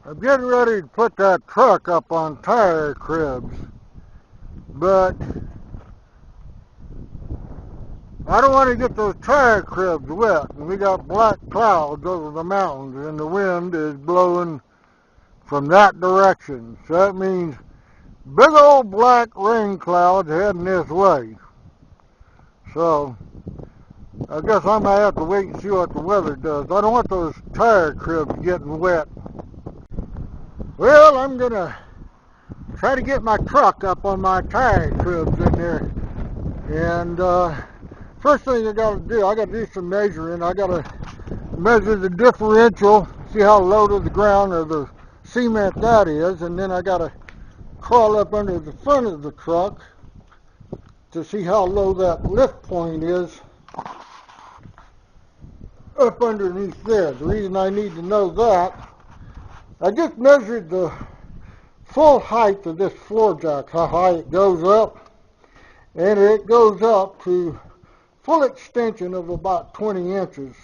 I'm getting ready to put that truck up on tire cribs, but I don't want to get those tire cribs wet. And we got black clouds over the mountains, and the wind is blowing from that direction. So that means big old black rain clouds heading this way. So I guess I might have to wait and see what the weather does. I don't want those tire cribs getting wet. Well, I'm going to try to get my truck up on my tire cribs in there. And first thing I got to do some measuring. I got to measure the differential, see how low to the ground or the cement that is, and then I got to crawl up under the front of the truck to see how low that lift point is up underneath there. The reason I need to know that, I just measured the full height of this floor jack, how high it goes up, and it goes up to full extension of about 20 inches.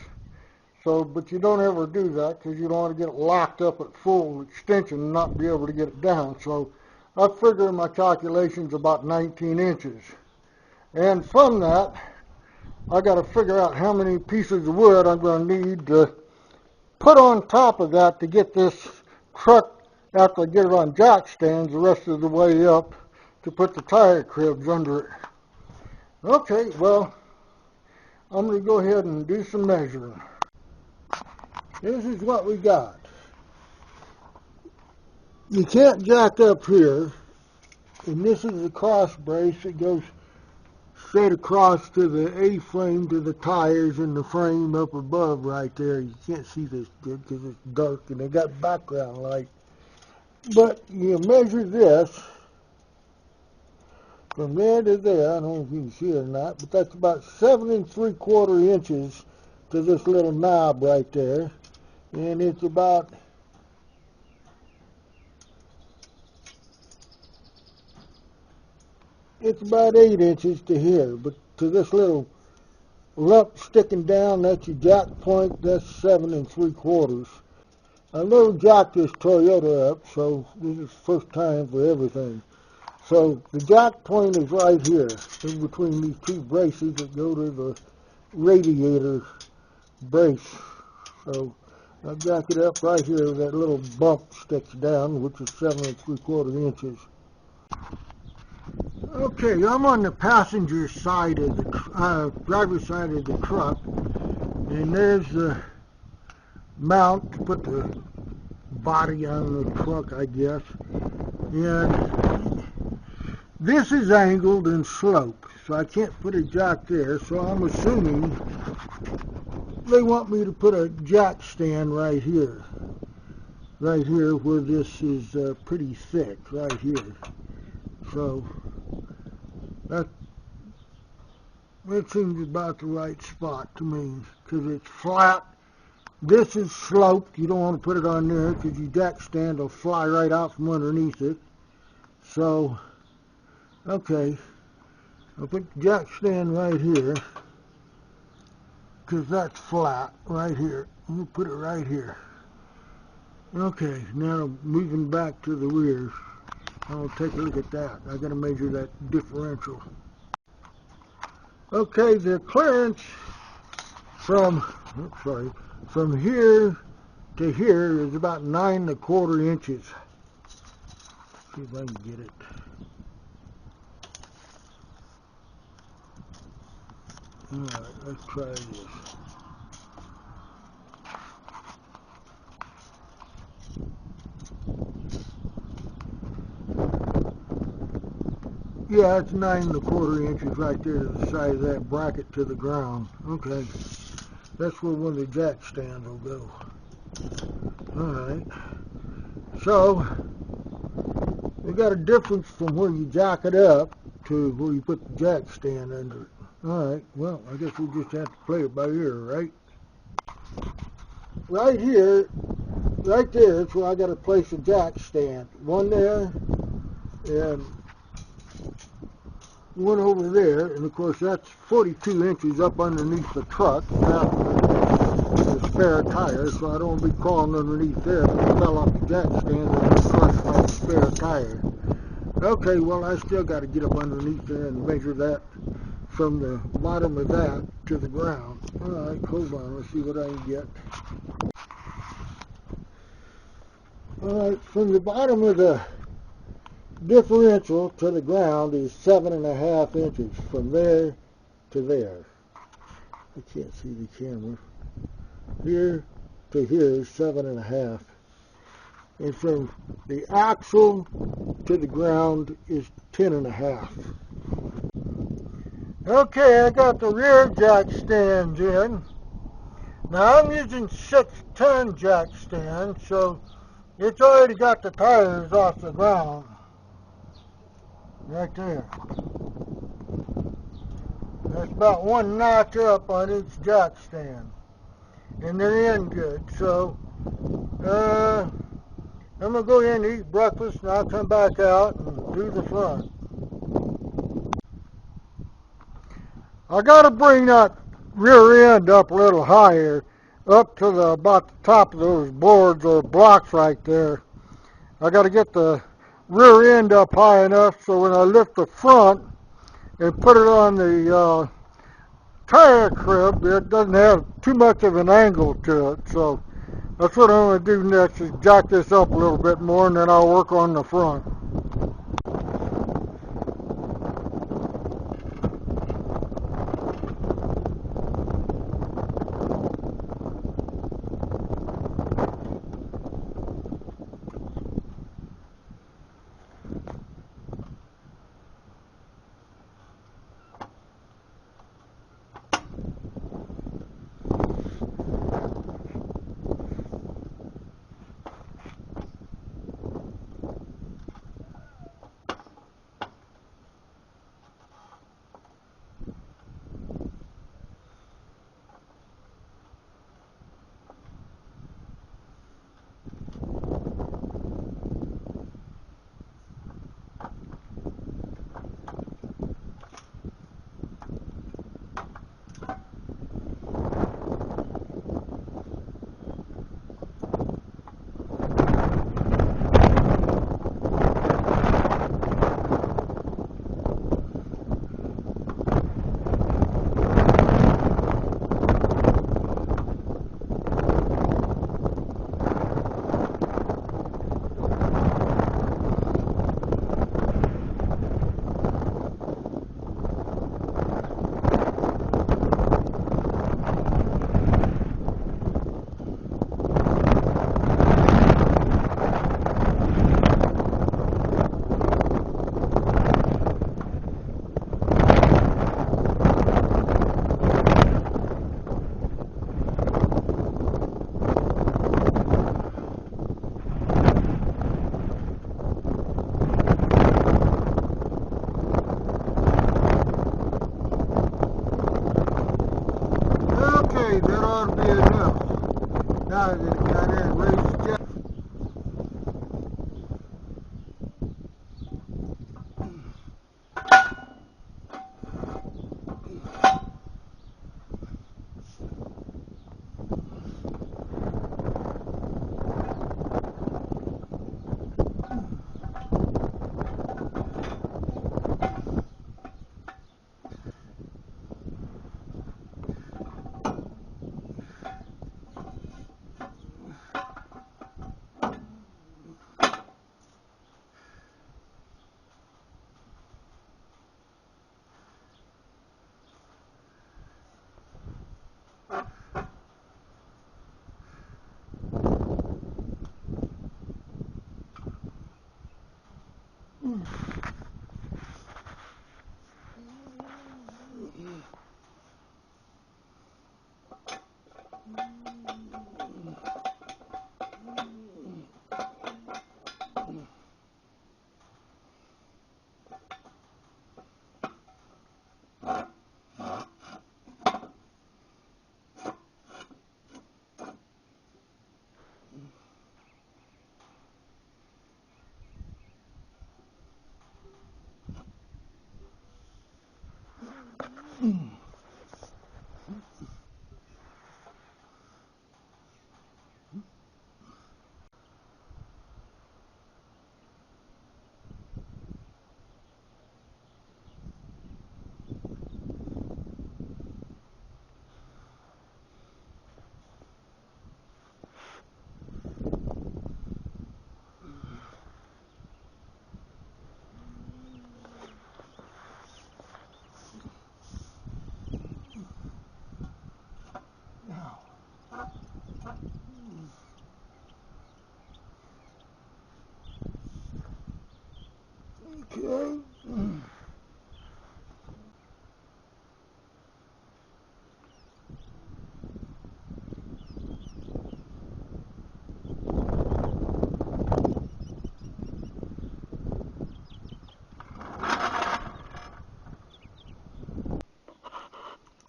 So, but you don't ever do that because you don't want to get it locked up at full extension and not be able to get it down. So I figure my calculations about 19 inches. And from that, I got to figure out how many pieces of wood I'm going to need to put on top of that to get this truck, after I get it on jack stands, the rest of the way up to put the tire cribs under it. Okay, well, I'm going to go ahead and do some measuring. This is what we got. You can't jack up here, and this is the cross brace that goes straight across to the A-frame to the tires and the frame up above right there. You can't see this good because it's dark and they got background light. But you measure this from there to there. I don't know if you can see it or not, but that's about 7 3/4 inches to this little knob right there. And it's about 8 inches to here, but to this little lump sticking down, that's your jack point. That's 7 3/4. I never jacked this Toyota up, so this is the first time for everything. So the jack point is right here, in between these two braces that go to the radiator brace. So I jack it up right here. That little bump sticks down, which is 7 3/4 inches. Okay, I'm on the passenger side of the driver's side of the truck, and there's the mount to put the body on the truck, I guess. And this is angled and sloped, so I can't put a jack there. So I'm assuming they want me to put a jack stand right here where this is pretty thick, right here. So that seems about the right spot to me, because it's flat. This is sloped. You don't want to put it on there because your jack stand will fly right out from underneath it. So, okay, I'll put the jack stand right here because that's flat right here. I'm going to put it right here. Okay, now moving back to the rear, I'll take a look at that. I got to measure that differential. Okay, the clearance from here to here is about 9 1/4 inches. See if I can get it. Alright, let's try this. Yeah, it's 9 1/4 inches right there to the side of that bracket to the ground. Okay, that's where one of the jack stands will go. Alright, so we got a difference from where you jack it up to where you put the jack stand under it. Alright, well, I guess we'll just have to play it by ear, right? Right here, right there, is where I got to place a jack stand. One there, and one over there, and of course that's 42 inches up underneath the truck. Now, this spare tire, so I don't want to be crawling underneath there. If it fell off the jack stand, it'll be crushed by the spare tire. Okay, well, I still got to get up underneath there and measure that from the bottom of that to the ground. All right, hold on. Let's see what I can get. All right, from the bottom of the differential to the ground is 7.5 inches from there to there. I can't see the camera. Here to here is 7.5. And from the axle to the ground is 10.5. Okay, I got the rear jack stands in. Now I'm using 6-ton jack stand, so it's already got the tires off the ground. Right there. That's about 1 notch up on each jack stand. And they're in good, so I'm going to go in and eat breakfast, and I'll come back out and do the front. I got to bring that rear end up a little higher, up to about the top of those boards or blocks right there. I got to get the rear end up high enough so when I lift the front and put it on the tire crib, it doesn't have too much of an angle to it. So that's what I'm going to do next, is jack this up a little bit more, and then I'll work on the front. That ought to be enough. Now that it got in and raised the jack.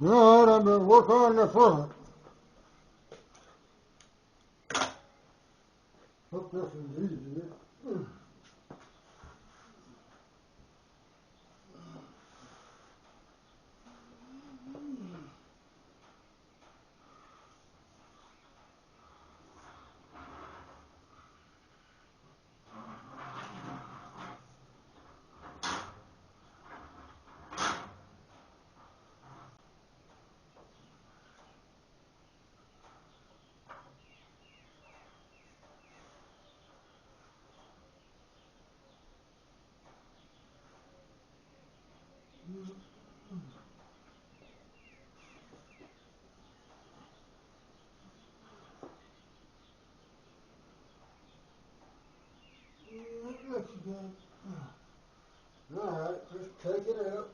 All right, I'm going to work on the front. Hope this is easier. That's good. All right, just take it out.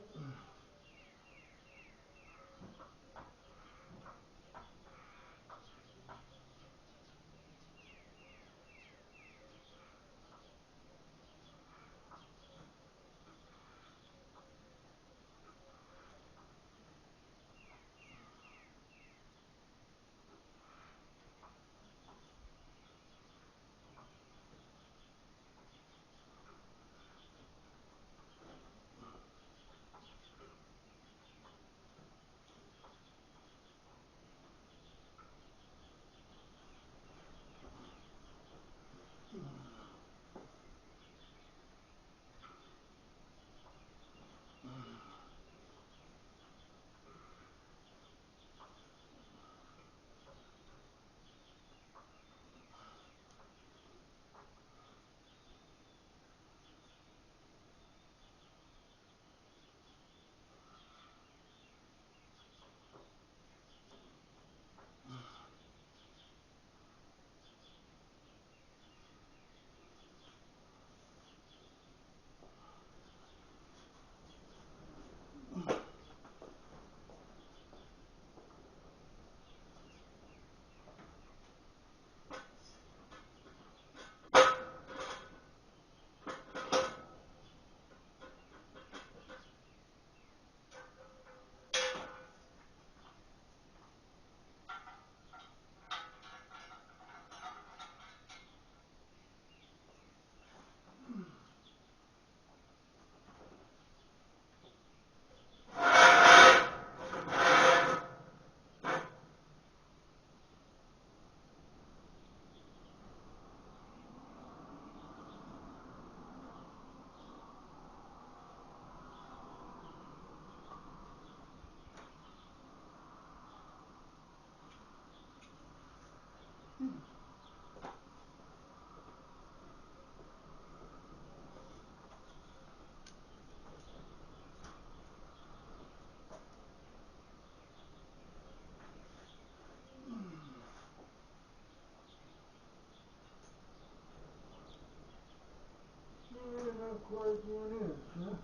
Not quite 1 inch, huh?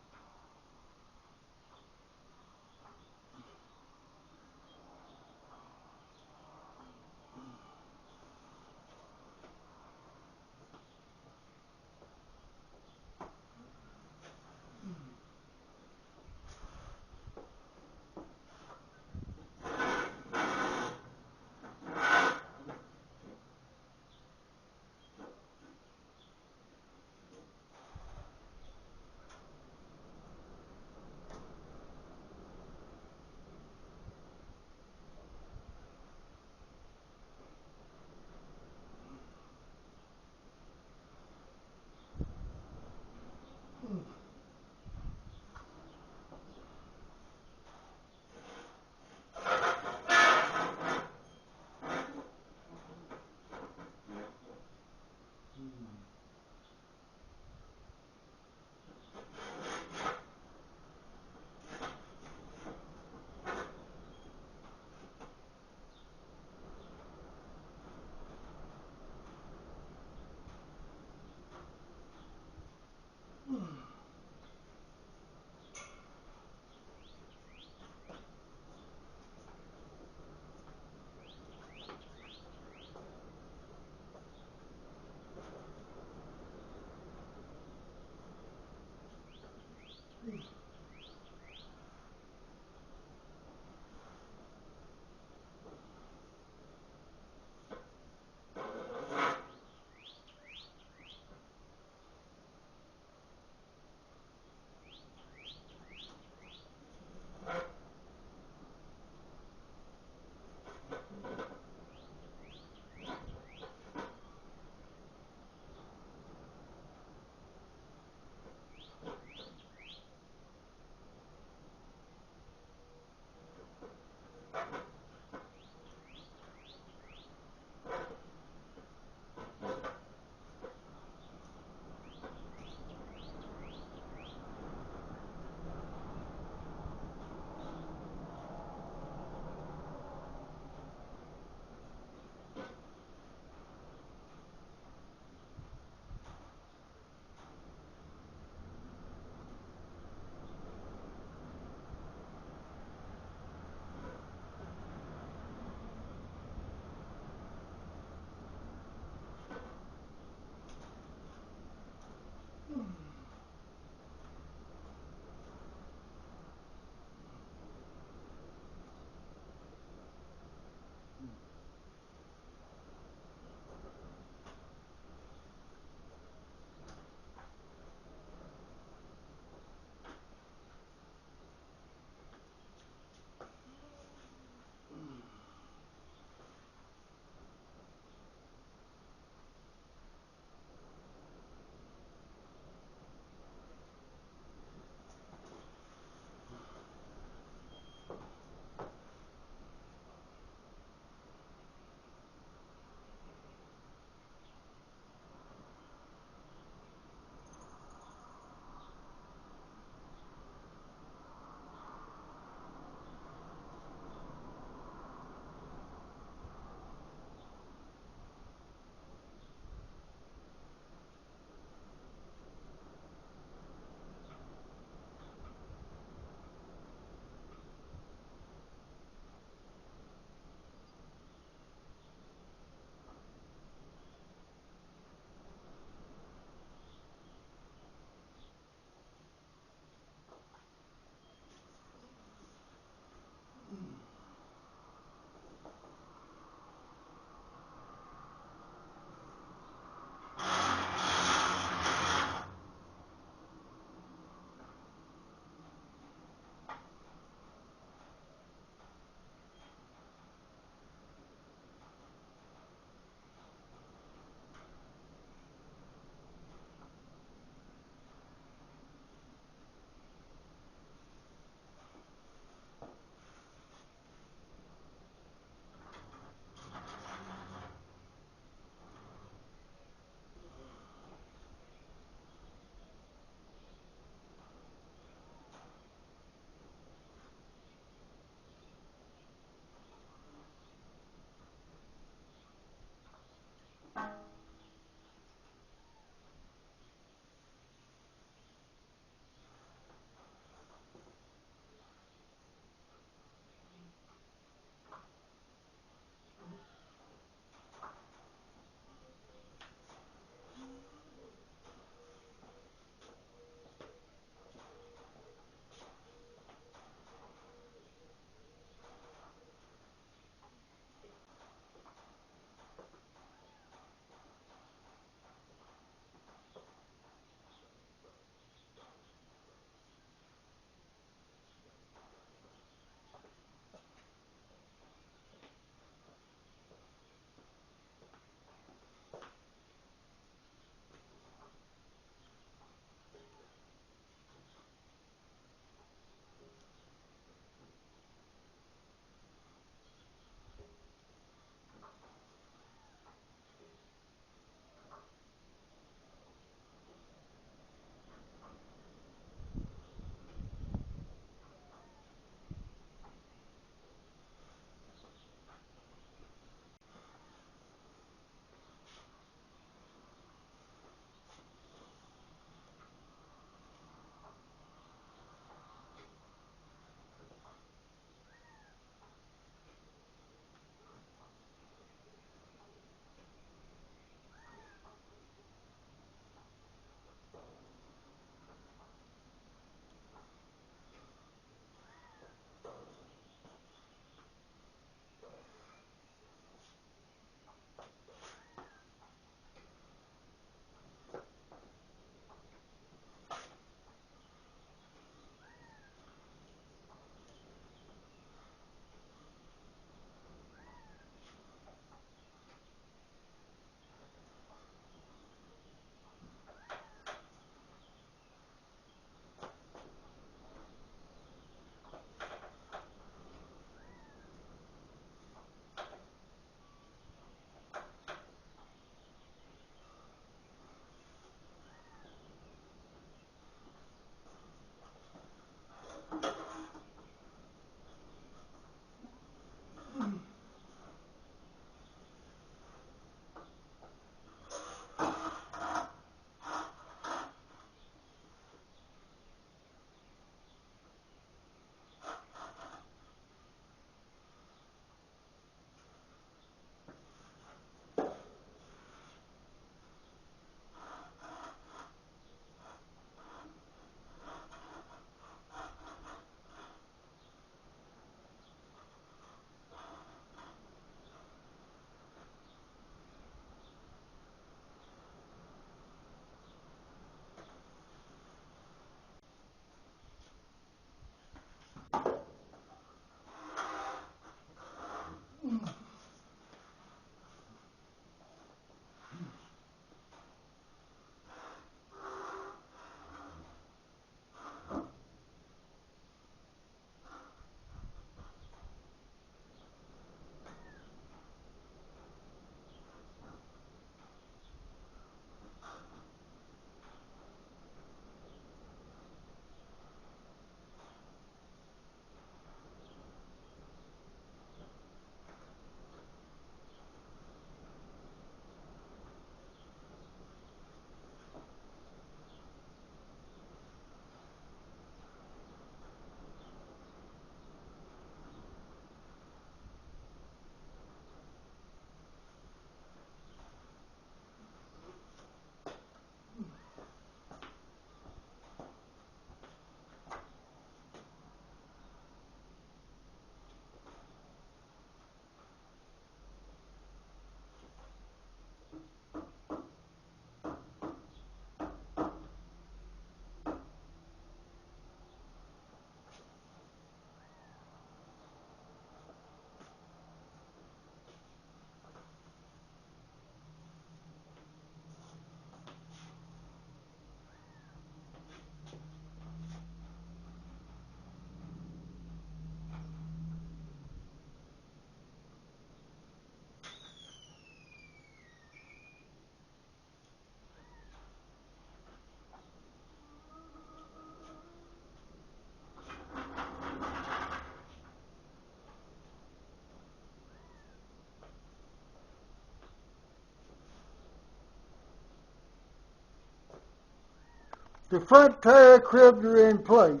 The front tire cribs are in place.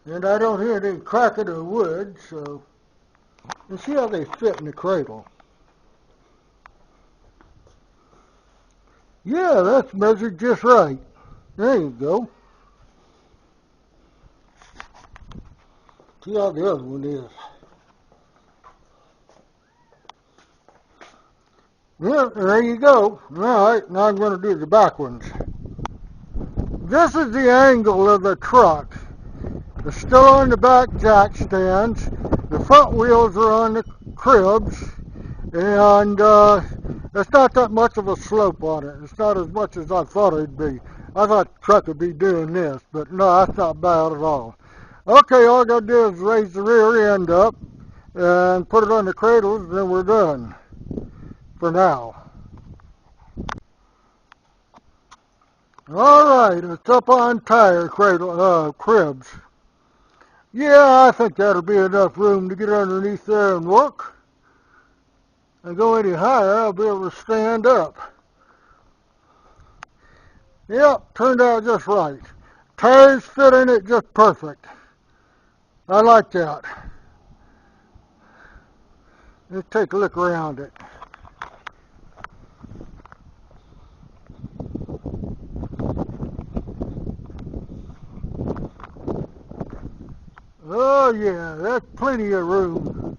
And I don't hear any cracking of wood, so... And see how they fit in the cradle. Yeah, that's measured just right. There you go. See how the other one is. Yeah, there you go. Alright, now I'm going to do the back ones. This is the angle of the truck. It's still on the back jack stands. The front wheels are on the cribs. And it's not that much of a slope on it. It's not as much as I thought it'd be. I thought the truck would be doing this, but no, that's not bad at all. Okay, all I got to do is raise the rear end up and put it on the cradles, and then we're done for now. All right, it's up on tire cribs. Yeah, I think that'll be enough room to get underneath there and work. And go any higher, I'll be able to stand up. Yep, turned out just right. Tires fit in it just perfect. I like that. Let's take a look around it. Oh yeah, that's plenty of room.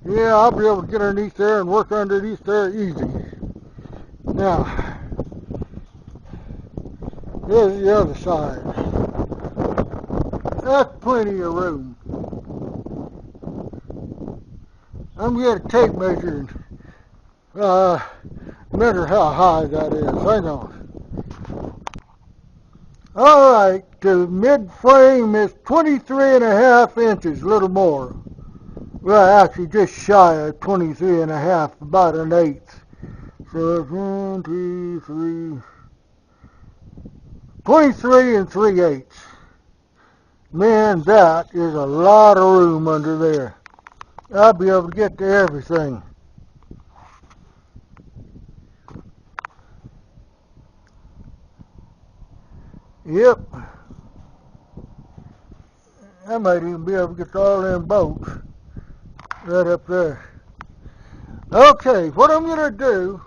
Yeah, I'll be able to get underneath there and work underneath there easy. Now, here's the other side. That's plenty of room. I'm going to tape measure and measure how high that is. Hang on. Alright, the mid frame is 23.5 inches, a little more. Well, actually just shy of 23.5, about an eighth. So it's 1, 2, 3, 23 and 3/8. Man, that is a lot of room under there. I'll be able to get to everything. Yep. I might even be able to get to all them bolts right up there. Okay, what I'm going to do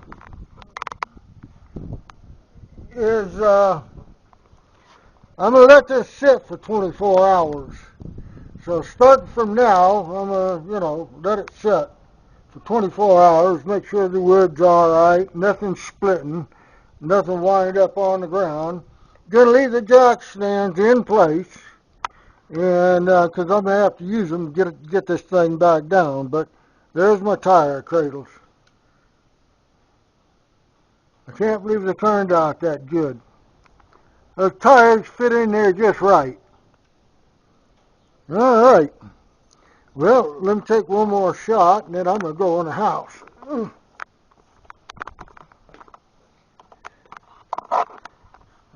is I'm going to let this sit for 24 hours. So starting from now, I'm going to, let it sit for 24 hours, make sure the wood's all right, nothing splitting, nothing wind up on the ground. Going to leave the jack stands in place, and because I'm going to have to use them to get this thing back down. But there's my tire cradles. I can't believe they turned out that good. Those tires fit in there just right. All right. Well, let me take one more shot, and then I'm going to go in the house.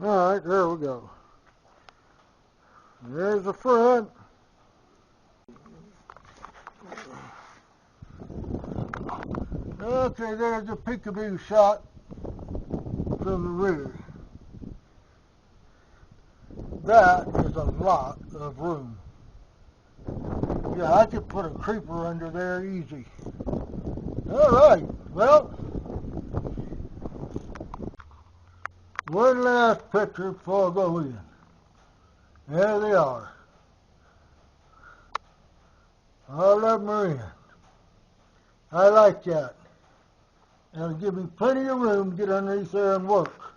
All right, there we go. There's the front. Okay, there's a peekaboo shot from the rear. That is a lot of room. Yeah, I could put a creeper under there easy. All right, well, one last picture before I go in. There they are. All of them are in. I like that. That'll give me plenty of room to get underneath there and work.